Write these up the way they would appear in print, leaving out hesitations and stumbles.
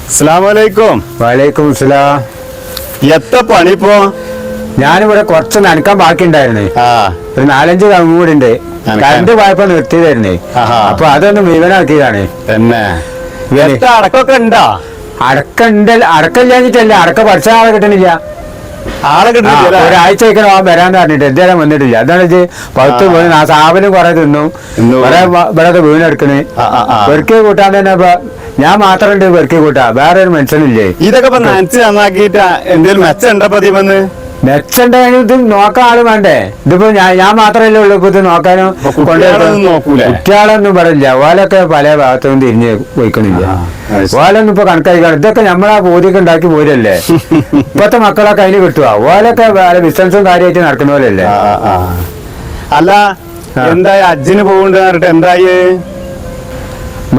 അസ്സലാമലൈക്കും. വലൈക്കും സലാം. എത്ര പണിപ്പോ? ഞാനിവിടെ കുറച്ച് നനക്കാൻ ബാക്കി ഉണ്ടായിരുന്നേ. ഒരു 4-5 കവുങ്ങ് കൂടി ഉണ്ട്. കറണ്ട് പോയപ്പോ നിർത്തിയതായിരുന്നേ. അപ്പൊ അതൊന്ന് മുഴുവനാക്കിയതാണ്. തന്നെ അടക്കൊക്കെ ഉണ്ടാ? അടക്കമില്ലാഞ്ഞിട്ടല്ല, അടക്ക പഠിച്ച ആളെ കിട്ടണില്ല. ആളെ കിട്ടുന്നില്ല. ഒരാഴ്ച വരാന്ന് പറഞ്ഞിട്ട് എന്തേലും വന്നിട്ടില്ല. അതാണ് ഇത് പത്ത് പോയി സാബനും കുറെ തിന്നു, കുറെ ഇവിടെ വീണെടുക്കണ്. വെറുക്കി കൂട്ടാൻ തന്നെ ഇപ്പൊ ഞാൻ മാത്രം ഉണ്ട് വെറുക്കി കൂട്ടാ, വേറെ ഒരു മനുഷ്യനില്ലേ. ഇതൊക്കെ ഇപ്പൊ നനച്ച് നന്നാക്കിട്ട് എന്തേലും മെച്ചം ഉണ്ടോ പതിവന്ന്? മെച്ചുണ്ടെങ്കിൽ ഇത് നോക്കാൻ ആള് വേണ്ടേ? ഇതിപ്പോ ഞാൻ മാത്രമല്ലേ ഉള്ളൂ ഇപ്പൊ ഇത് നോക്കാനും. കുട്ടികളൊന്നും പറയില്ല, ഓലൊക്കെ പല ഭാഗത്തും തിരിഞ്ഞ് പോയിക്കണില്ല. ഓലൊന്നും ഇപ്പൊ കണക്കായിക്കാണ്. ഇതൊക്കെ നമ്മളാ ബോധ്യൊക്കെ ഉണ്ടാക്കി പോരല്ലേ. ഇപ്പത്തെ മക്കളൊക്കെ അതിന് കിട്ടുക. ഓലൊക്കെ വേറെ ബിസിനസ്സും കാര്യമായിട്ട് നടക്കുന്ന പോലല്ലേ. അല്ല എന്തായി അജ്ജിന് പോകണ്ട പറഞ്ഞിട്ട് എന്തായി?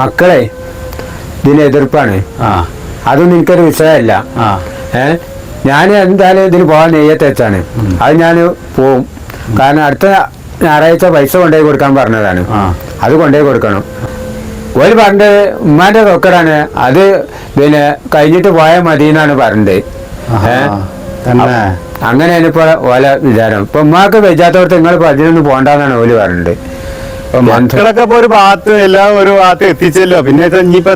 മക്കളെ ഇതിന് എതിർപ്പാണ്. അതൊന്നും എനിക്കൊരു വിഷയമല്ല. ഞാൻ എന്തായാലും ഇതിന് പോകാൻ നെയ്യത്ത് വെച്ചാണ്. അത് ഞാൻ പോവും. കാരണം അടുത്ത ഞായറാഴ്ച പൈസ കൊണ്ടുപോയി കൊടുക്കാൻ പറഞ്ഞതാണ്. അത് കൊണ്ടുപോയി കൊടുക്കണം. ഒരു പറഞ്ഞത് ഉമ്മാന്റെ തൊക്കടാണ്, അത് പിന്നെ കഴിഞ്ഞിട്ട് പോയാൽ മതി എന്നാണ് പറഞ്ഞത്. അങ്ങനെയാണ് ഇപ്പൊ ഓല വിചാരം. ഇപ്പൊ ഉമ്മാക്ക് വെച്ചാത്തോടത്ത് നിങ്ങളിപ്പോ അതിനൊന്നും പോണ്ടെന്നാണ് ഓല് പറഞ്ഞത്. മക്കളൊക്കെ ഇപ്പൊ ഒരു ഭാഗത്ത് എല്ലാം ഒരു ഭാഗത്ത് എത്തിച്ചല്ലോ. പിന്നെ ഇനിയിപ്പോ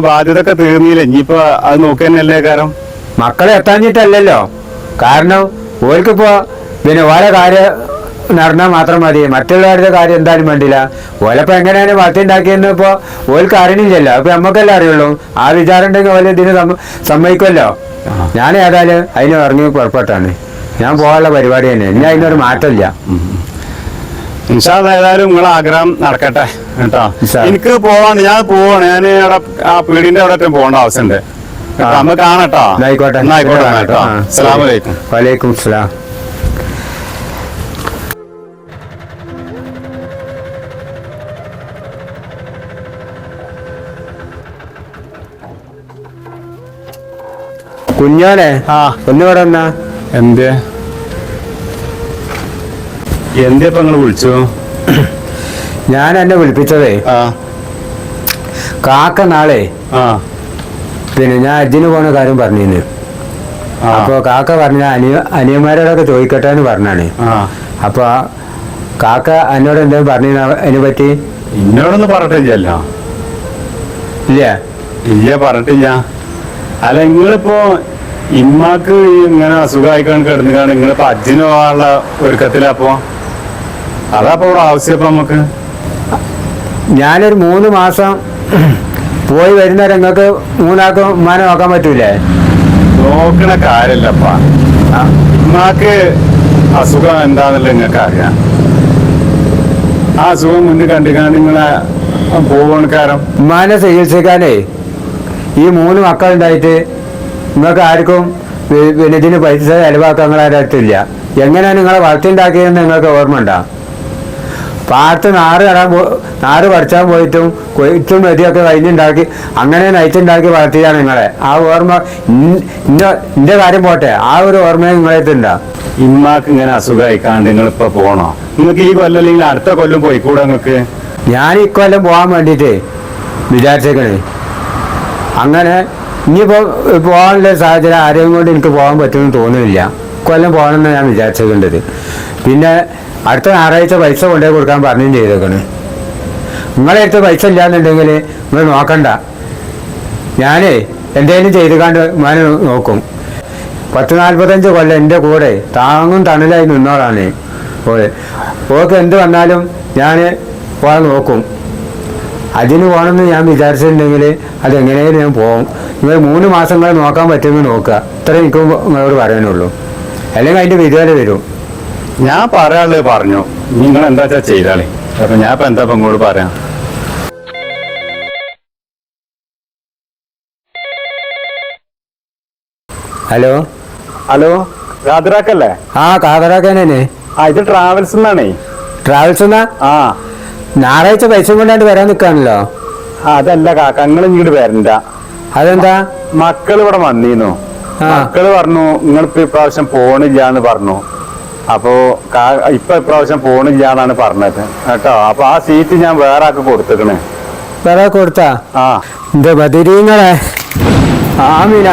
ബാധ്യത ഒക്കെ തീർന്നില്ല. ഇനിയിപ്പോ അത് നോക്കാനല്ലേ കാരണം. മക്കളെ എത്താഞ്ഞിട്ടല്ലല്ലോ, കാരണം ഓർക്കിപ്പോ പിന്നെ ഓരോ കാര്യം നടന്നാൽ മാത്രം മതി. മറ്റുള്ളവരുടെ കാര്യം എന്തായാലും വേണ്ടില്ല. ഓലപ്പോ എങ്ങനെയാണ് വളർത്തി ഉണ്ടാക്കിയെന്ന് ഇപ്പൊ ഓൽക്ക് അറിയണില്ലല്ലോ. അപ്പൊ നമ്മക്കല്ലേ അറിയുള്ളൂ. ആ വിചാരം ഉണ്ടെങ്കിൽ ഓല ഇതിന് സമ്മതിക്കുമല്ലോ. ഞാൻ ഏതായാലും അതിന് ഇറങ്ങി പുറപ്പെട്ടാണ്. ഞാൻ പോകാനുള്ള പരിപാടി തന്നെ. ഇനി അതിനൊരു മാറ്റമില്ല. ഏതായാലും നിങ്ങളെ ആഗ്രഹം നടക്കട്ടെ കേട്ടോ. എനിക്ക് പോവാണ്, ഞാൻ പോവാണ്. ഞാൻ അവിടെ ആ പീടിന്റെ അവിടെ പോകേണ്ട ആവശ്യമുണ്ട്. നമ്മ കാണട്ടോ. ആയിക്കോട്ടെ. അസ്സലാമലൈക്കും. വലൈക്കും സലാം. കുഞ്ഞോനെ ഒന്നുകൂടെ എന്നാ. എന്തിപ്പ നിങ്ങൾ വിളിച്ചു? ഞാൻ എന്നെ വിളിപ്പിച്ചതേ, കാക്ക നാളെ പിന്നെ ഞാൻ അജ്ജിന് പോണ കാര്യം പറഞ്ഞിരുന്നു. അപ്പൊ കാക്ക പറഞ്ഞ അനിയന്മാരോടൊക്കെ ചോദിക്കട്ടെ എന്ന് പറഞ്ഞാണ്. അപ്പൊ കാക്ക എന്നോട് എന്തെങ്കിലും പറഞ്ഞു അതിനെ പറ്റി? എന്നോടൊന്നും പറഞ്ഞിട്ടില്ലല്ലോ. ഇല്ല ഇല്ല പറഞ്ഞിട്ടില്ല. അല്ല നിങ്ങളിപ്പോ ഇമ്മാക്ക് ഇങ്ങനെ അസുഖമായിക്കാണ് കിടന്നുകാണ്. നിങ്ങളിപ്പോ അജ്ജിന് പോകാനുള്ള ഒരുക്കത്തിലപ്പോ അതാപ്പോ ഇവിടെ ആവശ്യം നമുക്ക്. ഞാനൊരു 3 മാസം പോയി വരുന്ന നിങ്ങൾക്ക് 3 ഉമ്മാനെ നോക്കാൻ പറ്റൂലേ? നോക്കണ കാര്യല്ലപ്പാ. ഇമ്മാക്ക് അസുഖം എന്താന്നുള്ളത് നിങ്ങൾക്ക് അറിയാം. ആ അസുഖം മുന്നിൽ കണ്ടിക്കാണ്ട് നിങ്ങളെ പോകണക്കാരം. ഉമ്മാനെ ചികിത്സിക്കാനേ ഈ 3 മക്കളുണ്ടായിട്ട് നിങ്ങൾക്ക് ആർക്കും പിന്നെ ഇതിന് പൈസ ചെലവാക്കാൻ നിങ്ങളുടെ അടുത്തില്ല. എങ്ങനെയാണ് നിങ്ങളെ വളർത്തിണ്ടാക്കിയതെന്ന് നിങ്ങൾക്ക് ഓർമ്മ ഉണ്ടാ? പാടത്ത് നാറ് പറിച്ചാൻ പോയിട്ടും കൊയ്ത്തും വെതിയൊക്കെ കഴിഞ്ഞുണ്ടാക്കി അങ്ങനെ നയിച്ചുണ്ടാക്കി വളർത്തിയാണ് നിങ്ങളെ. ആ ഓർമ്മ എന്റെ കാര്യം പോട്ടെ, ആ ഒരു ഓർമ്മ നിങ്ങളെത്തുണ്ടാ? ഇമ്മാക്ക് ഇങ്ങനെ അസുഖമായിക്കാണ്ട് നിങ്ങളിപ്പോ പോണോ? നിങ്ങൾക്ക് ഈ കൊല്ലം അല്ലെങ്കിൽ അടുത്ത കൊല്ലം പോയിക്കൂടെ നിങ്ങൾക്ക്? ഞാൻ ഇക്കൊല്ലം പോകാൻ വേണ്ടിയിട്ട് വിചാരിച്ചേക്കണേ. അങ്ങനെ ഇനിയിപ്പോ പോകാനുള്ള സാഹചര്യം ആരെയും കൊണ്ട് എനിക്ക് പോകാൻ പറ്റുമെന്ന് തോന്നുന്നില്ല. ഇക്കൊല്ലം പോകണമെന്ന് ഞാൻ വിചാരിച്ചേക്കേണ്ടത്. പിന്നെ അടുത്ത ഞായറാഴ്ച പൈസ കൊണ്ടുപോയി കൊടുക്കാൻ പറഞ്ഞും ചെയ്തേക്കണ്. നിങ്ങളെ അടുത്ത് പൈസ ഇല്ലാന്നുണ്ടെങ്കിൽ നിങ്ങൾ നോക്കണ്ട, ഞാനേ എന്തെങ്കിലും ചെയ്തുകൊണ്ട് ഞാൻ നോക്കും. 40-45 കൊല്ലം എൻ്റെ കൂടെ താങ്ങും തണലായി നിന്നോളാണ് ഓക്ക്. എന്ത് വന്നാലും ഞാൻ പോകാൻ നോക്കും. അതിന് പോകണമെന്ന് ഞാൻ വിചാരിച്ചിട്ടുണ്ടെങ്കിൽ അതെങ്ങനെയും ഞാൻ പോകും. നിങ്ങൾ 3 മാസങ്ങൾ നോക്കാൻ പറ്റുമെന്ന് നോക്കുക. ഇത്ര എനിക്ക് നിങ്ങളോട് പറയാനുള്ളൂ. അല്ലെങ്കിൽ അതിൻ്റെ വിധേയത വരും. ഞാൻ പറയാനുള്ളത് പറഞ്ഞു, നിങ്ങൾ എന്താ വെച്ചാൽ ചെയ്താളേ. അപ്പൊ ഞാൻ ഇപ്പൊ എന്താ ഇങ്ങോട്ട് പറയാം. ഹലോ ഹലോ, ഖാദിറാക്കല്ലേ? ഖാദിറാക്കാനെ. ഇത് ട്രാവൽസ് എന്നാണേ. ട്രാവൽസ് എന്നാ? ഞായറാഴ്ച പൈസ കൊണ്ടാണ്ട് വരാൻ നിൽക്കാണല്ലോ. അതല്ല കാക്ക, നിങ്ങൾ ഇങ്ങോട്ട് വരണ്ട. അതെന്താ? മക്കൾ ഇവിടെ വന്നീന്നു. മക്കള് പറഞ്ഞു നിങ്ങളിപ്പോ ഇപ്രാവശ്യം പോണില്ല എന്ന് പറഞ്ഞു. അപ്പോ ഇപ്പൊ ഇപ്രാവശ്യം പോണില്ല എന്നാണ് പറഞ്ഞത് കേട്ടോ. അപ്പൊ ആ സീറ്റ് ഞാൻ വേറെ ആക്കി കൊടുത്തേക്കണേ. വേറെ കൊടുത്താ? എന്റെ ബദിരീങ്ങളെ ആമീന